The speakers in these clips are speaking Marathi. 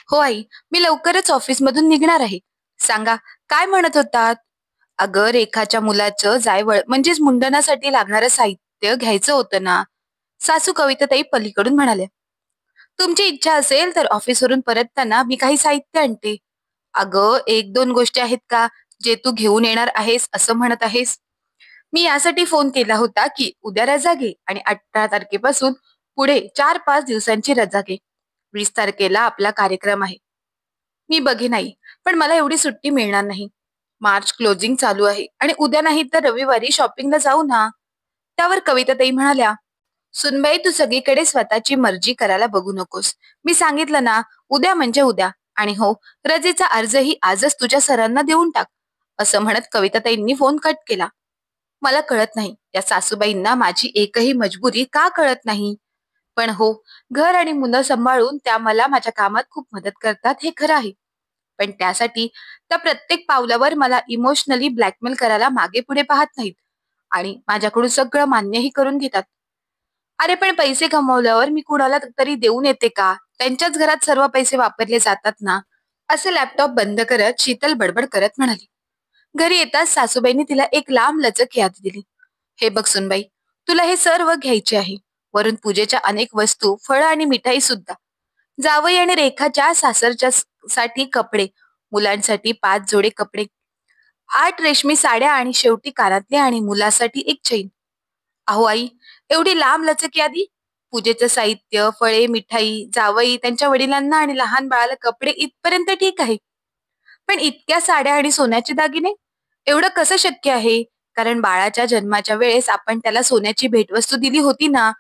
हो आई, मी लवकरच ऑफिसमधून निघणार आहे. सांगा, काय म्हणत होतात? अगं, रेखाच्या मुलाचं जायवळ म्हणजेच मुंडनासाठी लागणारं साहित्य घ्यायचं होतं ना. सासू कविताताई पलीकडून म्हणाल्या. तुमची इच्छा असेल तर ऑफिसवरून परतताना मी काही साहित्य आणते. अगं, एक दोन गोष्टी आहेत का, जे तू घेऊन येणार आहेस असं म्हणत आहेस? मी यासाठी फोन केला होता की उद्या रजा घे आणि 18 तारखेपासून पुढे 4-5 दिवसांची रजा घे. 20 तारखेला आपला कार्यक्रम आहे. मी बघेन आई, पण मला एवढी सुट्टी मिळणार नाही. मार्च क्लोजिंग चालू आहे आणि उद्या नाही तर रविवारी शॉपिंगला जाऊ ना. त्यावर कविताताई म्हणाल्या, सुनबाई तू सगळीकडे स्वतःची मर्जी करायला बघू नकोस. मी सांगितलं ना, उद्या म्हणजे उद्या. आणि हो, रजेचा अर्जही आजच तुझ्या सरांना देऊन टाक. असं म्हणत कविताताईंनी फोन कट केला. मला कळत नाही, या सासूबाईंना माझी एकही मजबुरी का कळत नाही. पण हो, घर आणि मुलं सांभाळून त्या मला माझ्या कामात खूप मदत करतात हे खरं आहे. पण त्यासाठी त्या प्रत्येक पावलावर मला इमोशनली ब्लॅकमेल करायला मागे पुढे पाहत नाहीत आणि माझ्याकडून सगळं मान्यही करून घेतात. अरे पण पैसे कमवल्यावर मी कुणाला तरी देऊन येते का? त्यांच्याच घरात सर्व पैसे वापरले जातात ना. असे लॅपटॉप बंद करत शीतल बडबड करत म्हणाली. घरी येताच सासूबाईंनी तिला एक लांब लचक यादी दिली. हे बघ सुनबाई, तुला हे सर्व घ्यायचे आहे. वरून पूजेच्या अनेक वस्तू, फळं आणि मिठाई सुद्धा. जावई आणि रेखाच्या सासरच्या साठी कपडे, मुलांसाठी 5 जोडे कपडे, 8 रेशमी साड्या आणि शेवटी कानातले आणि मुलासाठी एक चैन. अहो आई, एवढी लांब लचक यादी? पूजेचं साहित्य, फळे, मिठाई, जावई, त्यांच्या वडिलांना आणि लहान बाळाला कपडे इथपर्यंत ठीक आहे. पण इतक्या साड्या आणि सोन्याचे दागिने? एवढं कसं शक्य आहे? कारण बाळाच्या जन्माच्या वेळेस आपण त्याला सोन्याची भेटवस्तू दिली होती ना.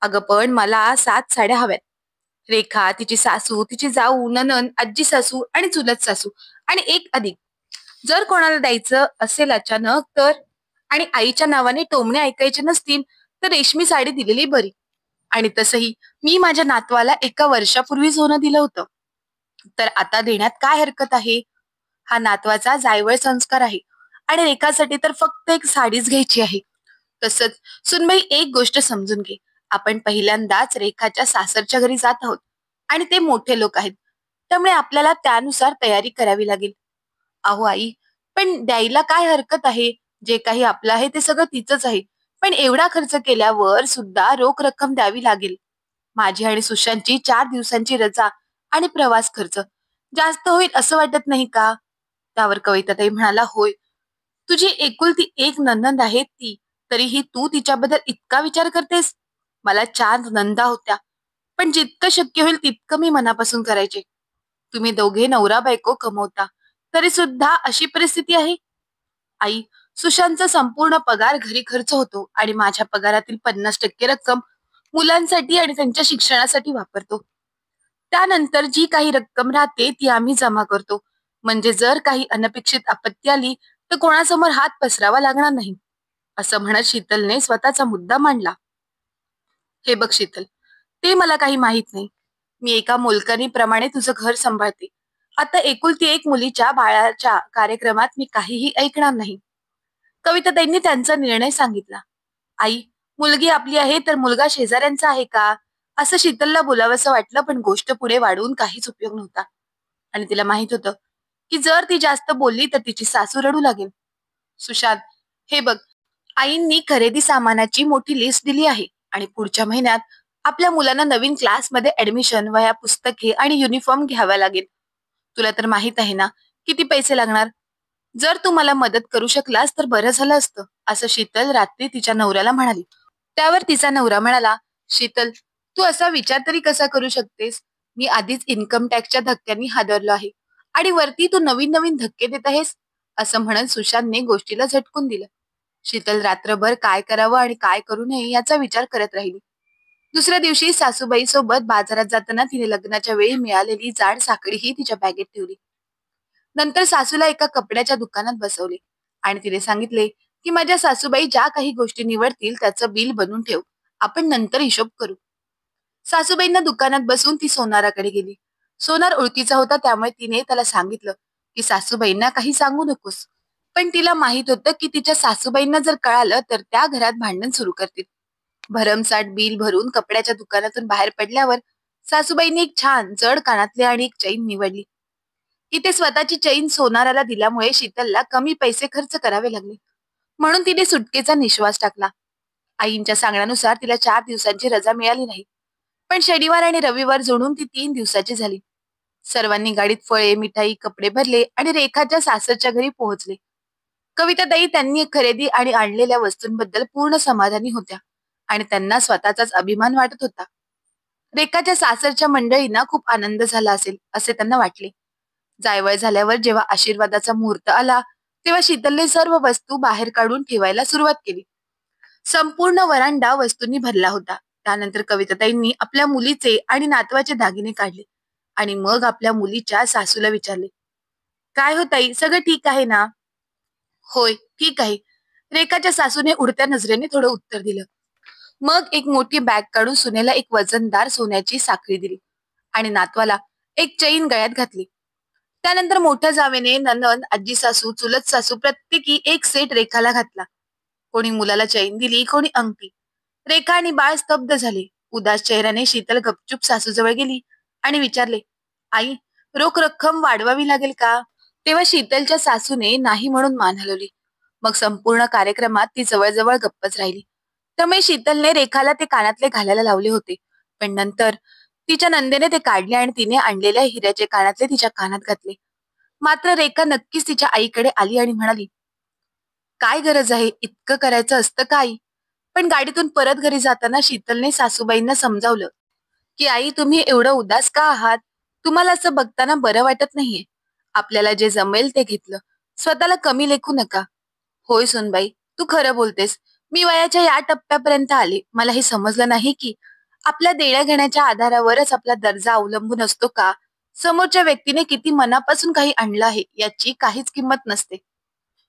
अगं पण मला 7 साड्या हव्यात. रेखा, तिची सासू, तिची जाऊ, नणंद, आजी सासू आणि चुलत सासू आणि एक अधिक. जर कोणाला द्यायचं असेल अचानक तर, आणि आईच्या नावाने टोमणे ऐकायचे नसतील तर रेशमी साडी दिलेली बरी. आणि तसंही मी माझ्या नातवाला एका वर्षापूर्वी सोनं दिलं होतं. तर आता देण्यात काय हरकत आहे? हा नातवाचा जायवळ संस्कार आहे आणि रेखासाठी तर फक्त एक साडीच घ्यायची आहे. तसंच सुनबाई एक गोष्ट समजून घे. आपण पहिल्यांदाच रेखाच्या सासरच्या घरी जात आहोत आणि ते मोठे लोक आहेत. त्यामुळे आपल्याला त्यानुसार तयारी करावी लागेल. अहो आई, पण द्यायला काय हरकत आहे? जे काही आपलं आहे ते सगळं तिचंच आहे. पण एवढा खर्च केल्यावर सुद्धा रोख रक्कम द्यावी लागेल. माझी आणि सुशांतची 4 दिवसांची रजा आणि प्रवास खर्च जास्त होईल असं वाटत नाही का? त्यावर कविताताई म्हणाला, होय. तुझी एकुलती एक नणंद आहे ती, तरीही तू तिच्याबद्दल इतका विचार करतेस? मला 4 नंदा होत्या, पण जितकं शक्य होईल तितकं मी मनापासून करायचे. तुम्ही दोघे नवरा बायको कमवता, तरी सुद्धा अशी परिस्थिती आहे. आई, सुशांतचा संपूर्ण पगार घरी खर्च होतो आणि माझ्या पगारातील 50% रक्कम मुलांसाठी आणि त्यांच्या शिक्षणासाठी वापरतो. त्यानंतर जी काही रक्कम राहते ती आम्ही जमा करतो. म्हणजे जर काही अनपेक्षित आपत्ती आली तर कोणासमोर हात पसरावा लागणार नाही. असं म्हणत शीतलने स्वतःचा मुद्दा मांडला. हे बघ शीतल, ते मला काही माहित नाही. मी एका मोलकरणीप्रमाणे तुझं घर सांभाळते. आता एकुलती एक मुलीच्या बाळाच्या कार्यक्रमात मी काहीही ऐकणार नाही. कविताताईंनी त्यांचा निर्णय सांगितला. आई, मुलगी आपली आहे तर मुलगा शेजाऱ्यांचा आहे का? असं शीतलला बोलावंसं वाटलं, पण गोष्ट पुढे वाढवून काहीच उपयोग नव्हता. आणि तिला माहित होतं की जर ती जास्त बोलली तर तिची सासू रडू लागेल. सुशांत, हे बघ, आईंनी खरेदी सामानाची मोठी लिस्ट दिली आहे आणि पुढच्या महिन्यात आपल्या मुलांना नवीन क्लासमध्ये ऍडमिशन, वह्या, पुस्तके आणि युनिफॉर्म घ्यावा लागेल. तुला तर माहित आहे ना किती पैसे लागणार. जर तू मला मदत करू शकलास तर बरं झालं असतं, असं शीतल रात्री तिच्या नवऱ्याला म्हणाली. त्यावर तिचा नवरा म्हणाला, शीतल, तू असा विचार तरी कसा करू शकतेस? मी आधीच इन्कम टॅक्सच्या धक्क्यांनी हादरलो आहे आणि वरती तू नवीन नवीन धक्के देत आहेस. असं म्हणत सुशांतने गोष्टीला झटकून दिलं. शीतल रात्रभर काय करावं आणि काय करू नये याचा विचार करत राहिली. दुसऱ्या दिवशी सासूबाई सोबत बाजारात जाताना तिने लग्नाच्या वेळी मिळालेली जाड साखळीही तिच्या बॅगेत ठेवली. नंतर सासूला एका कपड्याच्या दुकानात बसवले आणि तिने सांगितले की माझ्या सासूबाई ज्या काही गोष्टी निवडतील त्याचं बिल बनवून ठेव. आपण नंतर हिशोब करू. सासूबाईंना दुकानात बसून ती सोनाराकडे गेली. सोनार ओळखीचा होता त्यामुळे तिने त्याला सांगितलं की सासूबाईंना काही सांगू नकोस. पण तिला माहित होतं की तिच्या सासूबाईंना जर कळालं तर त्या घरात भांडण सुरू करतील. भरमसाठ बिल भरून कपड्याच्या दुकानातून बाहेर पडल्यावर सासूबाईंनी एक छान जड कानातले आणि एक चैन निवडली. इथे स्वतःची चैन सोनाराला दिल्यामुळे शीतलला कमी पैसे खर्च करावे लागले, म्हणून तिने सुटकेचा निश्वास टाकला. आईंच्या सांगण्यानुसार तिला 4 दिवसांची रजा मिळाली नाही, पण शनिवार आणि रविवार जोडून ती 3 दिवसाची झाली. सर्वांनी गाडीत फळे, मिठाई, कपडे भरले आणि रेखाच्या सासरच्या घरी पोहोचले. कविताताई त्यांनी खरेदी आणि आणलेल्या वस्तूंबद्दल पूर्ण समाधानी होत्या आणि त्यांना स्वतःचाच अभिमान वाटत होता. रेखाच्या सासरच्या मंडळींना खूप आनंद झाला असेल असे त्यांना वाटले. जायवळ झाल्यावर जेव्हा आशीर्वादाचा मुहूर्त आला, तेव्हा शीतलने सर्व वस्तू बाहेर काढून ठेवायला सुरुवात केली. संपूर्ण वरांडा वस्तूंनी भरला होता. त्यानंतर कविताताईंनी आपल्या मुलीचे आणि नातवाचे दागिने काढले आणि मग आपल्या मुलीच्या सासूला विचारले, काय हो ताई, सगळं ठीक आहे ना? होय, ठीक आहे. रेखाच्या सासूने उडत्या नजरेने थोडं उत्तर दिलं. मग एक मोठी बॅग काढून सुनेला एक वजनदार सोन्याची साखळी दिली आणि नातवाला एक चैन गळ्यात घातली. त्यानंतर मोठ्या जावेने नणंद, आजी सासू, चुलत सासू प्रत्येकी एक सेट रेखाला घातला. कोणी मुलाला चैन दिली, कोणी अंगठी. रेखा आणि बाळ स्तब्ध झाले. उदास चेहऱ्याने शीतल गपचूप सासूजवळ गेली आणि विचारले, आई, रोख रक्कम वाढवावी लागेल का? तेव्हा शीतलच्या सासूने नाही म्हणून मान हलवली. मग संपूर्ण कार्यक्रमात ती जवळजवळ गप्पच राहिली. त्यामुळे शीतलने रेखाला ते कानातले घालायला लावले होते, पण नंतर तिच्या नंदेने ते काढले आणि तिने आणलेल्या हिऱ्याचे कानातले तिच्या कानात घातले. मात्र रेखा नक्कीच तिच्या आईकडे आली आणि म्हणाली, काय गरज आहे, इतकं करायचं असतं का आई? पण गाडीतून परत घरी जाताना शीतलने सासूबाईंना समजावलं की आई, तुम्ही एवढं उदास का आहात? तुम्हाला असं बघताना बरं वाटत नाहीये. आपल्याला जे जमेल ते घेतलं. स्वतःला कमी लेखू नका. होय सुनबाई, तू खरं बोलतेस. मी वयाच्या या टप्प्यापर्यंत आले. मला हे समजलं नाही की आपल्या देण्या घेण्याच्या आधारावरच आपला दर्जा अवलंबून असतो का? समोरच्या व्यक्तीने किती मनापासून काही आणलं आहे याची काहीच किंमत नसते.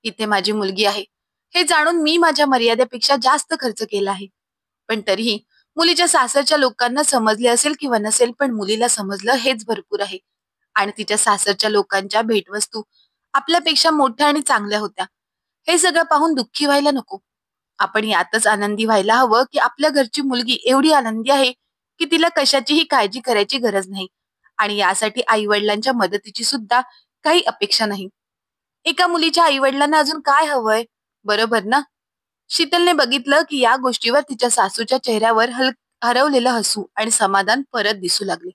इथे माझी मुलगी आहे हे जाणून मी माझ्या मर्यादेपेक्षा जास्त खर्च केला आहे. पण तरीही मुलीच्या सासरच्या लोकांना समजले असेल किंवा नसेल, पण मुलीला समजलं हेच भरपूर आहे. आणि तिच्या सासरच्या लोकांच्या भेटवस्तू आपल्यापेक्षा मोठ्या आणि चांगल्या होत्या. हे सगळं पाहून दुःखी व्हायला नको. आपण यातच आनंदी व्हायला हवं की आपल्या घरची मुलगी एवढी आनंदी आहे की तिला कशाचीही काळजी करायची गरज नाही आणि यासाठी आई वडिलांच्या मदतीची सुद्धा काही अपेक्षा नाही. एका मुलीच्या आई वडिलांना अजून काय हवंय, बरोबर ना? शीतलने बघितलं की या गोष्टीवर तिच्या सासूच्या चेहऱ्यावर हरवलेलं हसू आणि समाधान परत दिसू लागले.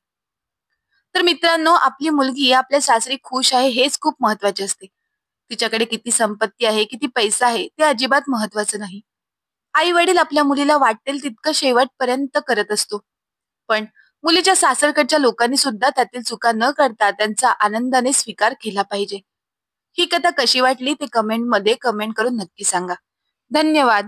तर मित्रांनो, आपली मुलगी आपल्या सासरी खुश आहे हेच खूप महत्वाचे असते. तिच्याकडे किती संपत्ती आहे, किती पैसा आहे ते अजिबात महत्वाचं नाही. आई वडील आपल्या मुलीला वाटेल तितकं शेवटपर्यंत करत असतो, पण मुलीच्या सासरकडच्या लोकांनी सुद्धा त्यातील चुका न करता त्यांचा आनंदाने स्वीकार केला पाहिजे. ही कथा कशी वाटली ते कमेंट मध्ये कमेंट करून नक्की सांगा. धन्यवाद.